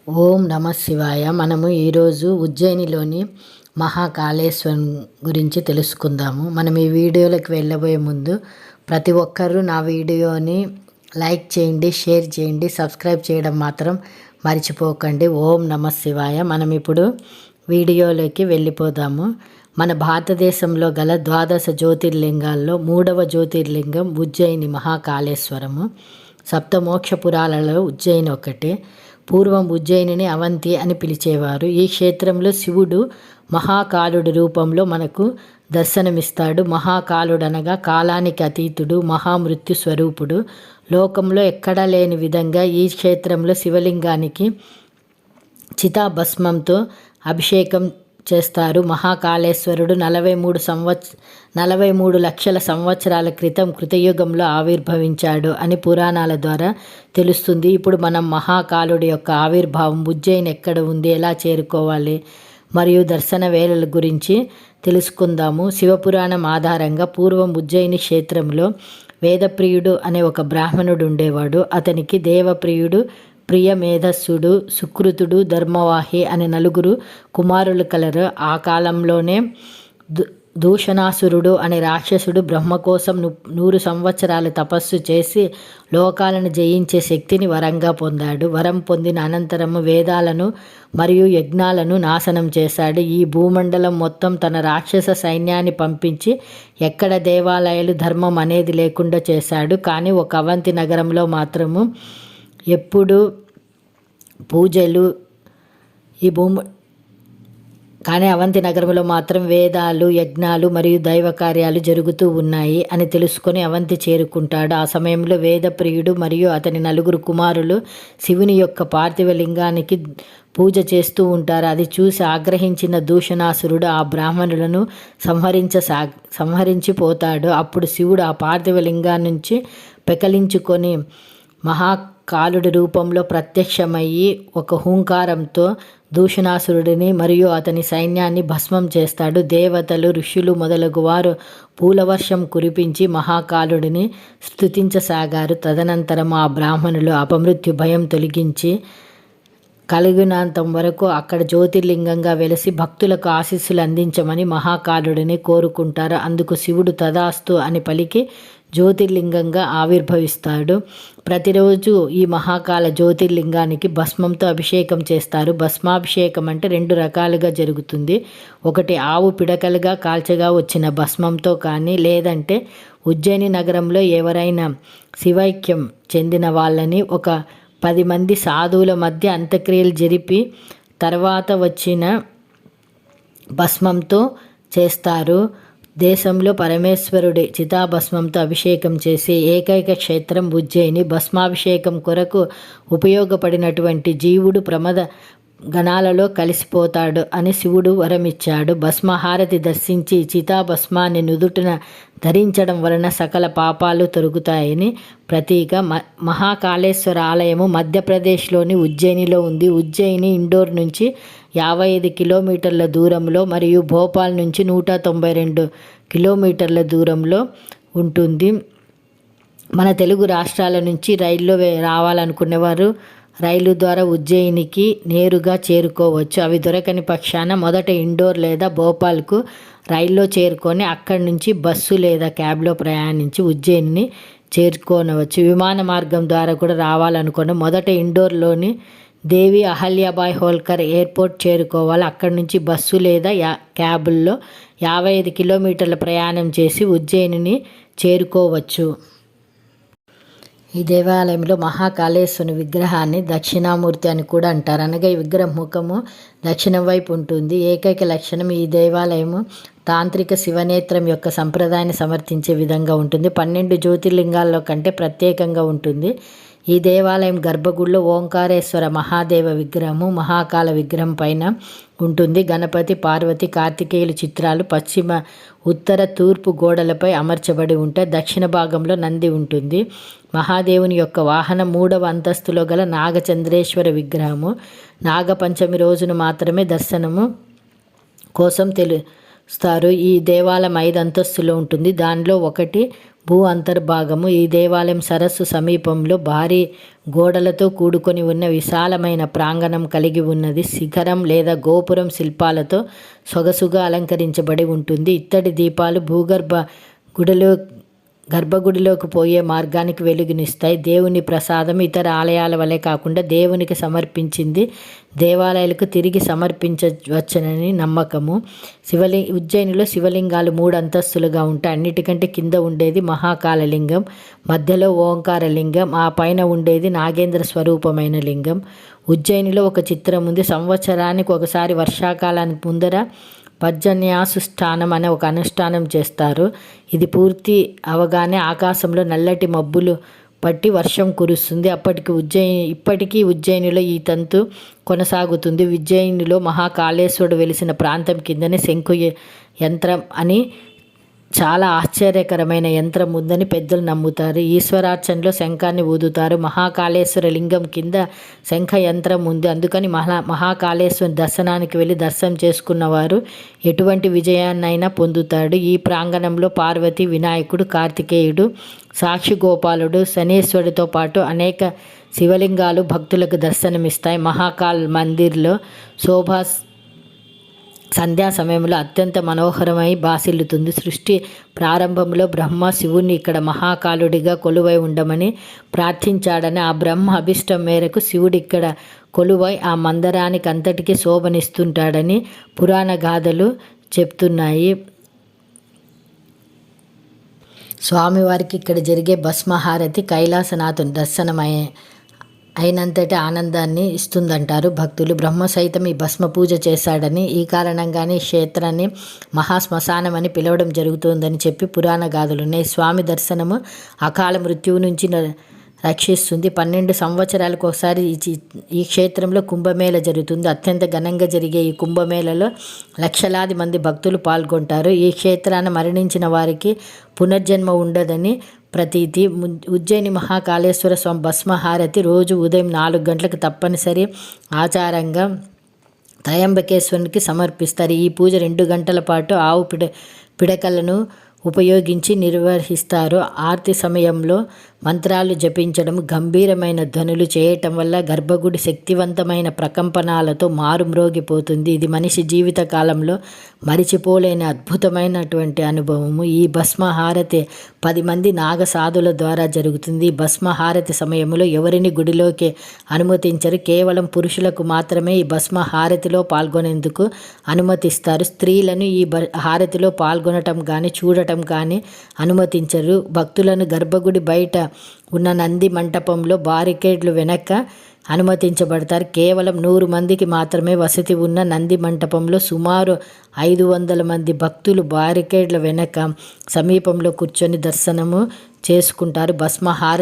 ఓం నమ శివాయ. మనము ఈరోజు ఉజ్జయినిలోని మహాకాళేశ్వరం గురించి తెలుసుకుందాము. మనం ఈ వీడియోలోకి వెళ్ళబోయే ముందు ప్రతి ఒక్కరూ నా వీడియోని లైక్ చేయండి, షేర్ చేయండి, సబ్స్క్రైబ్ చేయడం మాత్రం మర్చిపోకండి. ఓం నమ శివాయ. మనం ఇప్పుడు వీడియోలోకి వెళ్ళిపోదాము. మన భారతదేశంలో గల 12 జ్యోతిర్లింగాల్లో 3వ జ్యోతిర్లింగం ఉజ్జయిని మహాకాళేశ్వరము. సప్తమోక్షపురాలలో ఉజ్జయిని ఒకటి. పూర్వం ఉజ్జయినిని అవంతి అని పిలిచేవారు. ఈ క్షేత్రంలో శివుడు మహాకాలుడి రూపంలో మనకు దర్శనమిస్తాడు. మహాకాలుడు అనగా కాలానికి అతీతుడు, మహామృత్యు స్వరూపుడు. లోకంలో ఎక్కడా లేని విధంగా ఈ క్షేత్రంలో శివలింగానికి చితాభస్మంతో అభిషేకం చేస్తారు. మహాకాళేశ్వరుడు 43 లక్షల సంవత్సరాల క్రితం కృతయుగంలో ఆవిర్భవించాడు అని పురాణాల ద్వారా తెలుస్తుంది. ఇప్పుడు మనం మహాకాలుడి యొక్క ఆవిర్భావం, ఉజ్జయిని ఎక్కడ ఉంది, ఎలా చేరుకోవాలి మరియు దర్శన వేళల గురించి తెలుసుకుందాము. శివపురాణం ఆధారంగా పూర్వం ఉజ్జయిని క్షేత్రంలో వేదప్రియుడు అనే ఒక బ్రాహ్మణుడు ఉండేవాడు. అతనికి దేవప్రియుడు, ప్రియ మేధస్సుడు, సుకృతుడు, ధర్మవాహి అనే 4 కుమారులు కలరు. ఆ కాలంలోనే దూషణాసురుడు అనే రాక్షసుడు బ్రహ్మ కోసం 100 సంవత్సరాలు తపస్సు చేసి లోకాలను జయించే శక్తిని వరంగా పొందాడు. వరం పొందిన అనంతరము వేదాలను మరియు యజ్ఞాలను నాశనం చేశాడు. ఈ భూమండలం మొత్తం తన రాక్షస సైన్యాన్ని పంపించి ఎక్కడ దేవాలయాలు, ధర్మం అనేది లేకుండా చేశాడు. కానీ ఒక అవంతి నగరంలో మాత్రము ఎప్పుడు పూజలు కానీ అవంతి నగరంలో మాత్రం వేదాలు, యజ్ఞాలు మరియు దైవ కార్యాలు జరుగుతూ ఉన్నాయి అని తెలుసుకొని అవంతి చేరుకుంటాడు. ఆ సమయంలో వేదప్రియుడు మరియు అతని 4 కుమారులు శివుని యొక్క పార్థివ లింగానికి పూజ చేస్తూ ఉంటారు. అది చూసి ఆగ్రహించిన దూషణాసురుడు ఆ బ్రాహ్మణులను సంహరించిపోతాడు. అప్పుడు శివుడు ఆ పార్థివ లింగాన్ని నుంచి పెకలించుకొని మహాకాలుడి రూపంలో ప్రత్యక్షమయ్యి ఒక హూంకారంతో దూషణాసురుడిని మరియు అతని సైన్యాన్ని భస్మం చేస్తాడు. దేవతలు, ఋషులు మొదలగు వారు పూలవర్షం కురిపించి మహాకాలుడిని స్తుతించసాగారు. తదనంతరం ఆ బ్రాహ్మణులు అపమృత్యు భయం తొలగించి కలిగినంతం వరకు అక్కడ జ్యోతిర్లింగంగా వెలిసి భక్తులకు ఆశీస్సులు అందించమని మహాకాలుడిని కోరుకుంటారు. అందుకు శివుడు తదాస్తు అని పలికి జ్యోతిర్లింగంగా ఆవిర్భవిస్తాడు. ప్రతిరోజు ఈ మహాకాల జ్యోతిర్లింగానికి భస్మంతో అభిషేకం చేస్తారు. భస్మాభిషేకం అంటే 2 రకాలుగా జరుగుతుంది. ఒకటి ఆవు పిడకలుగా కాల్చగా వచ్చిన భస్మంతో కానీ, లేదంటే ఉజ్జయిని నగరంలో ఎవరైనా శివైక్యం చెందిన వాళ్ళని ఒక 10 మంది సాధువుల మధ్య అంత్యక్రియలు జరిపి తర్వాత వచ్చిన భస్మంతో చేస్తారు. దేశంలో పరమేశ్వరుడి చితాభస్మంతో అభిషేకం చేసే ఏకైక క్షేత్రం ఉజ్జయిని. భస్మాభిషేకం కొరకు ఉపయోగపడినటువంటి జీవుడు ప్రమద గణాలలో కలిసిపోతాడు అని శివుడు వరమిచ్చాడు. భస్మహారతి దర్శించి చితాభస్మాన్ని నుదుటిన ధరించడం వలన సకల పాపాలు తొలగుతాయని ప్రతీక. మహాకాళేశ్వర ఆలయము మధ్యప్రదేశ్లోని ఉజ్జయినిలో ఉంది. ఉజ్జయిని ఇండోర్ నుంచి 55 కిలోమీటర్ల దూరంలో మరియు భోపాల్ నుంచి 192 కిలోమీటర్ల దూరంలో ఉంటుంది. మన తెలుగు రాష్ట్రాల నుంచి రైల్లో రావాలనుకునేవారు రైలు ద్వారా ఉజ్జయినికి నేరుగా చేరుకోవచ్చు. అవి దొరకని పక్షాన మొదట ఇండోర్ లేదా భోపాల్కు రైల్లో చేరుకొని అక్కడి నుంచి బస్సు లేదా క్యాబ్లో ప్రయాణించి ఉజ్జయినిని చేరుకోనవచ్చు. విమాన మార్గం ద్వారా కూడా రావాలనుకున్న మొదట ఇండోర్లోని దేవి అహల్యాబాయ్ హోల్కర్ ఎయిర్పోర్ట్ చేరుకోవాలి. అక్కడి నుంచి బస్సు లేదా క్యాబుల్లో 55 కిలోమీటర్ల ప్రయాణం చేసి ఉజ్జయినిని చేరుకోవచ్చు. ఈ దేవాలయంలో మహాకాళేశ్వరుని విగ్రహాన్ని దక్షిణామూర్తి అని కూడా అంటారు. అనగా ఈ విగ్రహం ముఖము దక్షిణం వైపు ఉంటుంది. ఏకైక లక్షణం ఈ దేవాలయము తాంత్రిక శివనేత్రం యొక్క సంప్రదాయాన్ని సమర్థించే విధంగా ఉంటుంది. 12 జ్యోతిర్లింగాల్లో కంటే ప్రత్యేకంగా ఉంటుంది. ఈ దేవాలయం గర్భగుడిలో ఓంకారేశ్వర మహాదేవ విగ్రహము మహాకాల విగ్రహం పైన ఉంటుంది. గణపతి, పార్వతి, కార్తికేయుల చిత్రాలు పశ్చిమ, ఉత్తర, తూర్పు గోడలపై అమర్చబడి ఉంటాయి. దక్షిణ భాగంలో నంది ఉంటుంది. మహాదేవుని యొక్క వాహనం 3వ అంతస్తులో గల నాగచంద్రేశ్వర విగ్రహము. నాగపంచమి రోజున మాత్రమే దర్శనము కోసం తెలుస్తారు. ఈ దేవాలయం 5 అంతస్తులో ఉంటుంది. దానిలో ఒకటి భూ అంతర్భాగము. ఈ దేవాలయం సరస్సు సమీపంలో భారీ గోడలతో కూడుకొని ఉన్న విశాలమైన ప్రాంగణం కలిగి ఉన్నది. శిఖరం లేదా గోపురం శిల్పాలతో సొగసుగా అలంకరించబడి ఉంటుంది. ఇత్తడి దీపాలు గర్భగుడిలోకి పోయే మార్గానికి వెలుగునిస్తాయి. దేవుని ప్రసాదం ఇతర ఆలయాల వలె కాకుండా దేవునికి సమర్పించింది దేవాలయాలకు తిరిగి సమర్పించవచ్చునని నమ్మకము. ఉజ్జయినిలో శివలింగాలు 3 అంతస్తులుగా ఉంటాయి. అన్నిటికంటే కింద ఉండేది మహాకాళలింగం, మధ్యలో ఓంకారలింగం, ఆ పైన ఉండేది నాగేంద్ర స్వరూపమైన లింగం. ఉజ్జయినిలో ఒక చిత్రం ఉంది. సంవత్సరానికి ఒకసారి వర్షాకాలానికి ముందర పర్జన్యాసుష్ఠానం అనే ఒక అనుష్ఠానం చేస్తారు. ఇది పూర్తి అవగానే ఆకాశంలో నల్లటి మబ్బులు పట్టి వర్షం కురుస్తుంది. ఇప్పటికీ ఉజ్జయినిలో ఈ తంతు కొనసాగుతుంది. ఉజ్జయినిలో మహాకాళేశ్వరుడు వెలిసిన ప్రాంతం కిందనే శంఖు యంత్రం అని చాలా ఆశ్చర్యకరమైన యంత్రం ఉందని పెద్దలు నమ్ముతారు. ఈశ్వరార్చనలో శంఖాన్ని ఊదుతారు. మహాకాళేశ్వర లింగం కింద శంఖ యంత్రం ఉంది. అందుకని మహాకాళేశ్వర దర్శనానికి వెళ్ళి దర్శనం చేసుకున్నవారు ఎటువంటి విజయాన్నైనా పొందుతాడు. ఈ ప్రాంగణంలో పార్వతి, వినాయకుడు, కార్తికేయుడు, సాక్షి గోపాలుడు, శనీశ్వరుడితో పాటు అనేక శివలింగాలు భక్తులకు దర్శనమిస్తాయి. మహాకాల్ మందిర్లో సంధ్యా సమయంలో అత్యంత మనోహరమై బాసిల్లుతుంది. సృష్టి ప్రారంభంలో బ్రహ్మ శివుణ్ణి ఇక్కడ మహాకాలుడిగా కొలువై ఉండమని ప్రార్థించాడని, ఆ బ్రహ్మ అభిష్టం మేరకు శివుడు ఇక్కడ కొలువై ఆ మందిరానికి అంతటికీ శోభనిస్తుంటాడని పురాణ గాథలు చెప్తున్నాయి. స్వామివారికి ఇక్కడ జరిగే భస్మహారతి కైలాసనాథుని దర్శనమయ్యే అయినంతటి ఆనందాన్ని ఇస్తుందంటారు భక్తులు. బ్రహ్మ సైతం ఈ భస్మ పూజ చేశాడని, ఈ కారణంగానే ఈ క్షేత్రాన్ని మహాశ్మశానం అని పిలవడం జరుగుతుందని చెప్పి పురాణ గాథలున్నాయి. స్వామి దర్శనము అకాల మృత్యువు నుంచి రక్షిస్తుంది. 12 సంవత్సరాలకు ఒకసారి ఈ క్షేత్రంలో కుంభమేళ జరుగుతుంది. అత్యంత ఘనంగా జరిగే ఈ కుంభమేళలో లక్షలాది మంది భక్తులు పాల్గొంటారు. ఈ క్షేత్రాన మరణించిన వారికి పునర్జన్మ ఉండదని ప్రతీతి. ఉజ్జయిని మహాకాళేశ్వర స్వామి భస్మహారతి రోజు ఉదయం 4 గంటలకు తప్పనిసరి ఆచారంగా త్రయంబకేశ్వరునికి సమర్పిస్తారు. ఈ పూజ 2 గంటల పాటు ఆవు పిడకలను ఉపయోగించి నిర్వహిస్తారు. ఆర్తి సమయంలో మంత్రాలు జపించడం, గంభీరమైన ధ్వనులు చేయటం వల్ల గర్భగుడి శక్తివంతమైన ప్రకంపనాలతో మారుమ్రోగిపోతుంది. ఇది మనిషి జీవిత కాలంలో మరిచిపోలేని అద్భుతమైనటువంటి అనుభవము. ఈ భస్మహారతి 10 మంది నాగసాధుల ద్వారా జరుగుతుంది. ఈ భస్మహారతి సమయంలో ఎవరిని గుడిలోకి అనుమతించరు. కేవలం పురుషులకు మాత్రమే ఈ భస్మహారతిలో పాల్గొనేందుకు అనుమతిస్తారు. స్త్రీలను ఈ హారతిలో పాల్గొనటం కానీ చూడటం కానీ అనుమతించరు. భక్తులను గర్భగుడి బయట ఉన్న నంది మంటపంలో బారికేడ్లు వెనక అనుమతించబడతారు. కేవలం 100 మందికి మాత్రమే వసతి ఉన్న నంది మంటపంలో సుమారు 500 మంది భక్తులు బారికేడ్ల వెనక సమీపంలో కూర్చొని దర్శనము చేసుకుంటారు. భస్మహారతి